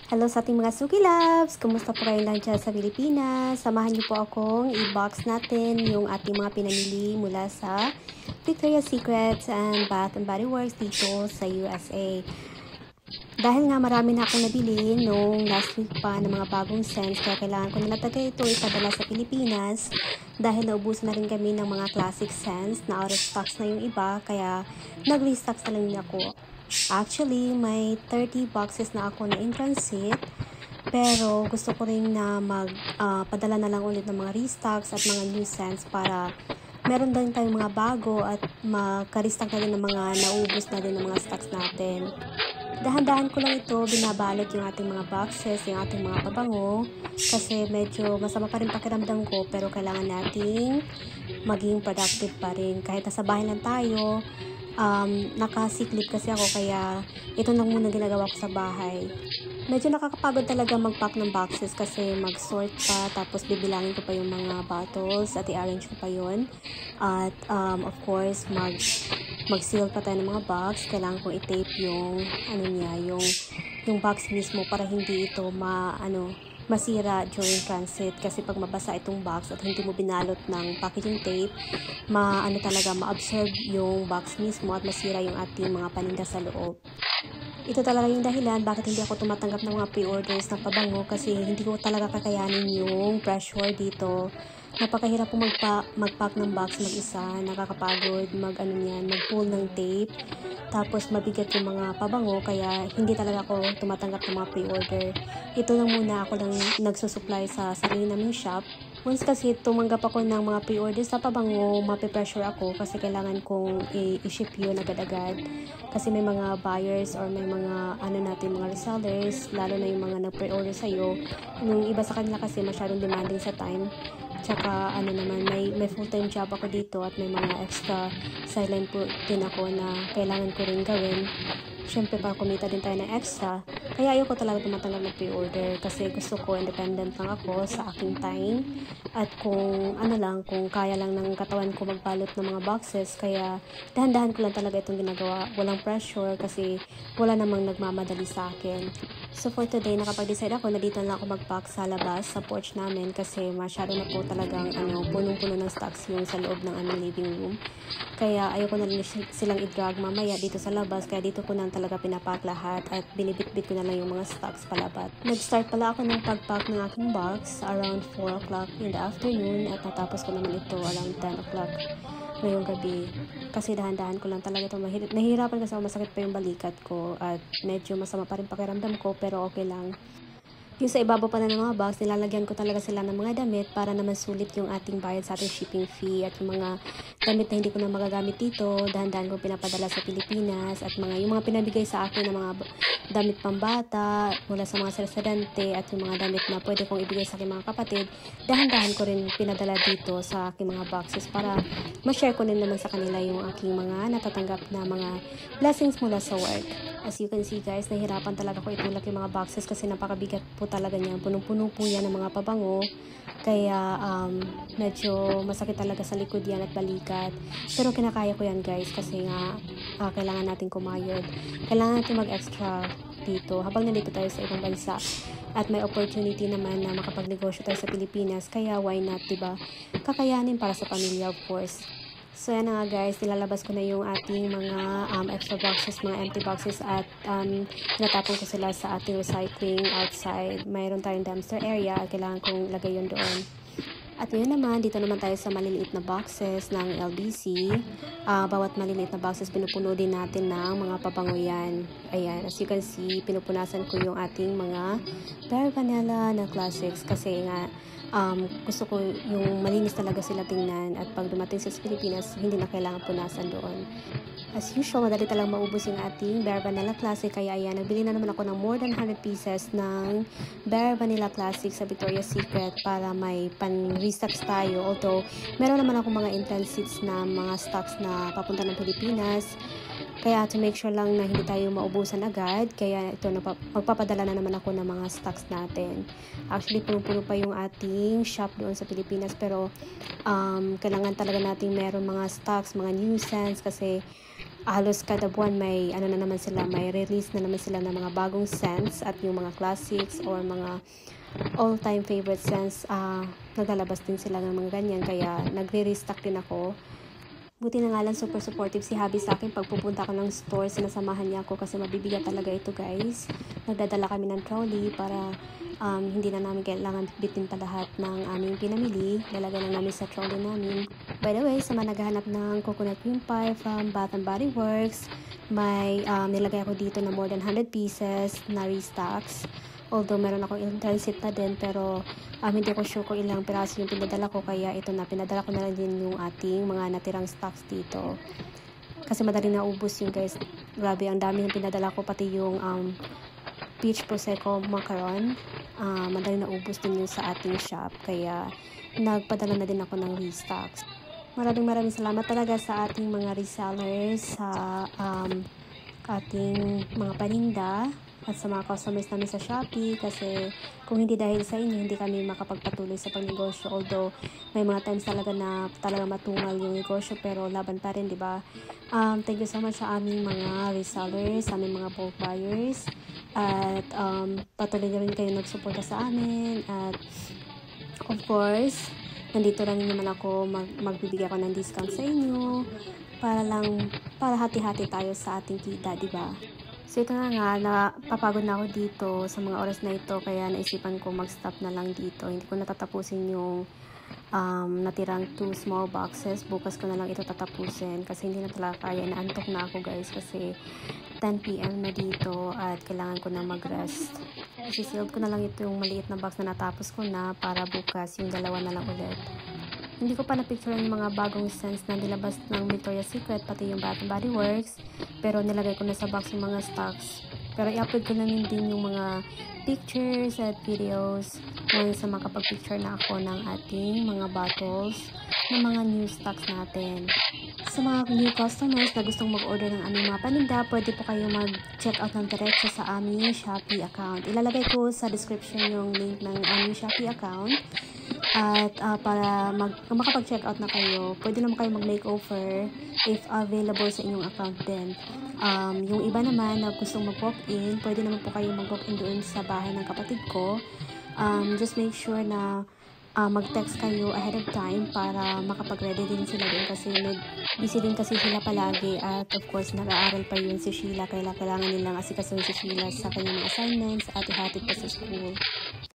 Hello sa ating mga Suki Loves! Kumusta po kayo lang dyan sa Pilipinas? Samahan niyo po akong i-box natin yung ating mga pinamili mula sa Victoria's Secret and Bath & Body Works dito sa USA. Dahil nga marami na akong nabili nung last week pa ng mga bagong scents, kaya kailangan ko na talaga ito ipadala sa Pilipinas dahil naubusan na rin kami ng mga classic scents na out of stocks na yung iba, kaya nag-restock na lang ako. Actually, may 30 boxes na ako na in transit, pero gusto ko rin na padala na lang ulit ng mga restocks at mga new scents para meron din tayong mga bago at maka-restock na din ng mga naubos na din ng mga stocks natin. Dahan-dahan ko lang ito, binabalot yung ating mga boxes, yung ating mga pabango, kasi medyo masama pa rin pakiramdam ko, pero kailangan nating maging productive pa rin. Kahit nasa bahay lang tayo, nakasiklip kasi ako, kaya ito lang muna ginagawa ko sa bahay. Medyo nakakapagod talaga mag-pack ng boxes kasi mag-sort pa, tapos bibilangin ko pa yung mga bottles at i-arrange ko pa yun. At of course, mag-seal pa tayo ng mga box. Kailangan kong i-tape yung yung box mismo para hindi ito masira during transit, kasi pag mabasa itong box at hindi mo binalot ng packaging tape, talaga ma-absorb yung box mismo at masira yung ating mga paninda sa loob. Ito talaga yung dahilan bakit hindi ako tumatanggap ng mga pre-orders ng pabango, kasi hindi ko talaga kakayanin yung pressure dito. Napakahirap po mag-pack ng box mag-isa, nakakapagod mag-pull ng tape, tapos mabigat yung mga pabango, kaya hindi talaga ako tumatanggap ng mga pre-order. Ito lang muna, ako lang nagsusupply sa sarili naming shop. Once kasi tumanggap ako ng mga pre-order sa pabango, mape-pressure ako kasi kailangan kong i-ship yun agad-agad. Kasi may mga buyers or may mga mga resellers, lalo na yung mga nag-pre-order sa'yo. Yung iba sa kanila kasi masyadong demanding sa time. Tsaka may full-time job ako dito at may mga extra sideline po din ako na kailangan ko rin gawin. Siyempre, para kumita din tayo ng extra. Kaya ayoko talaga tumatanggap ng pre-order kasi gusto ko independent lang ako sa aking time. At kung kaya lang ng katawan ko magbalot ng mga boxes, kaya dahan-dahan ko lang talaga itong ginagawa. Walang pressure kasi wala namang nagmamadali sa akin. So for today, nakapag-decide ako na dito lang ako mag-pack sa labas, sa porch namin, kasi masyado na po talagang punong-puno ng stocks yung sa loob ng aming living room. Kaya ayoko na rin silang i-drag mamaya dito sa labas, kaya dito ko na talaga pinapack lahat at binibit-bit ko na lang yung mga stocks palabat. Nag-start pala ako ng pag-pack ng aking box around 4 o'clock in the afternoon at natapos ko naman ito around 10 o'clock ngayong gabi. Kasi dahan-dahan ko lang talaga ito. Nahihirapan kasi ako, masakit pa yung balikat ko at medyo masama pa rin pakiramdam ko, pero okay lang. Yung sa ibabaw pa na ng mga box, nilalagyan ko talaga sila ng mga damit para naman sulit yung ating bayad sa ating shipping fee, at yung mga damit na hindi ko na magagamit dito, dahan-dahan ko pinapadala sa Pilipinas, at yung mga pinabigay sa akin ng mga damit pambata mula sa mga residente, at yung mga damit na pwede kong ibigay sa aking mga kapatid, dahan-dahan ko rin pinadala dito sa aking mga boxes para ma-share ko din naman sa kanila yung aking mga natatanggap na mga blessings mula sa work. As you can see guys, nahirapan talaga ko itulak yung mga boxes kasi napakabigat po talaga niya. Punong-puno po yan ng mga pabango. Kaya medyo masakit talaga sa likod yan at balikat. Pero kinakaya ko yan guys kasi nga kailangan natin kumayod. Kailangan natin mag-extra dito habang nandito tayo sa ibang bansa. At may opportunity naman na makapagnegosyo tayo sa Pilipinas. Kaya why not, diba? Kakayanin para sa pamilya, of course. So yan na nga guys, nilalabas ko na yung ating mga extra boxes, mga empty boxes, at natapon ko sila sa ating recycling outside. Mayroon tayong dumpster area at kailangan kong lagay yun doon. At yun naman, dito naman tayo sa maliliit na boxes ng LBC. Bawat maliliit na boxes, pinupuno din natin ng mga pabango yan. Ayan, as you can see, pinupunasan ko yung ating mga Bare Vanilla na classics kasi nga, gusto ko yung malinis talaga sila tingnan, at pag dumating sa Pilipinas, hindi na kailangan punasan doon. As usual, madali talang maubos yung ating Bare Vanilla Classic, kaya ayan, nagbili na naman ako ng more than 100 pieces ng Bare Vanilla Classic sa Victoria's Secret para may pan-restocks tayo. Although, meron naman ako mga in-transits na mga stocks na papunta ng Pilipinas. Kaya to make sure lang na hindi tayo maubusan agad, kaya ito, magpapadala na naman ako ng mga stocks natin. Actually, puno-puno pa yung ating shop doon sa Pilipinas, pero kailangan talaga nating meron mga stocks, mga new scents, kasi halos kada buwan may ano na naman sila, may release na naman sila ng mga bagong scents at yung mga classics or mga all-time favorite scents, naglalabas din sila ng mga ganyan, kaya nagre-restock din ako. Buti na nga lang super supportive si Habi sa akin. Pag pupunta ko ng store, sinasamahan niya ako kasi mabibigat talaga ito guys. Nagdadala kami ng trolley para hindi na namin kailangan bitin pa lahat ng aming pinamili. Lalagay lang namin sa trolley namin. By the way, sa mga naghahanap ng coconut cream pie from Bath and Body Works, may nilagay ako dito na more than 100 pieces na restocks. Although meron ako in transit na din, pero hindi ko sure kung ilang piraso yung pinadala ko, kaya ito na, pinadala ko na lang din yung ating mga natirang stocks dito. Kasi madaling naubos yung guys. Grabe, ang dami ng pinadala ko, pati yung peach prosecco macaron. Madaling naubos din yung sa ating shop, kaya nagpadala na din ako ng restocks. Maraming salamat talaga sa ating mga resellers, sa ating mga paninda, at sa mga customers namin sa Shopee, kasi kung hindi dahil sa inyo, hindi kami makapagpatuloy sa pagnegosyo. Although may mga times talaga na talaga matungal yung negosyo, pero laban pa rin, di ba? Thank you so much sa aming mga resellers, sa aming mga bulk buyers, at patuloy na rin kayo nagsuporta sa amin. At of course, nandito lang naman ako, magbibigay ako ng discount sa inyo para hati-hati tayo sa ating kita, di ba? So ito na nga, napapagod na ako dito sa mga oras na ito, kaya naisipan ko mag-stop na lang dito. Hindi ko natatapusin yung natirang 2 small boxes. Bukas ko na lang ito tatapusin kasi hindi na talaga kaya. Naantok na ako guys kasi 10 PM na dito at kailangan ko na mag-rest. Isisilb ko na lang ito yung maliit na box na natapos ko na para bukas yung dalawa na lang ulit. Hindi ko pa na-picture yung mga bagong scents na nilabas ng Victoria's Secret, pati yung Bath and Body Works, pero nilagay ko na sa box yung mga stocks. Pero i-upload ko na din yung mga pictures at videos once sa makapag-picture na ako ng ating mga bottles ng mga new stocks natin. Sa mga new customers na gustong mag-order ng aming mga paninda, pwede po kayo mag-check out ng diretso sa aming Shopee account. Ilalagay ko sa description yung link ng aming Shopee account. At para makapag-check out na kayo, pwede naman kayo mag-makeover if available sa inyong account din. Yung iba naman na gustong mag-walk-in, pwede naman po kayo mag-walk-in doon sa bahay ng kapatid ko. Just make sure na mag-text kayo ahead of time para makapag-ready din sila doon kasi busy din kasi sila palagi, at of course nag-aaral pa yun si Sheila, kailangan nilang asikasun si Sheila sa kanyang assignments at ihatid pa sa school.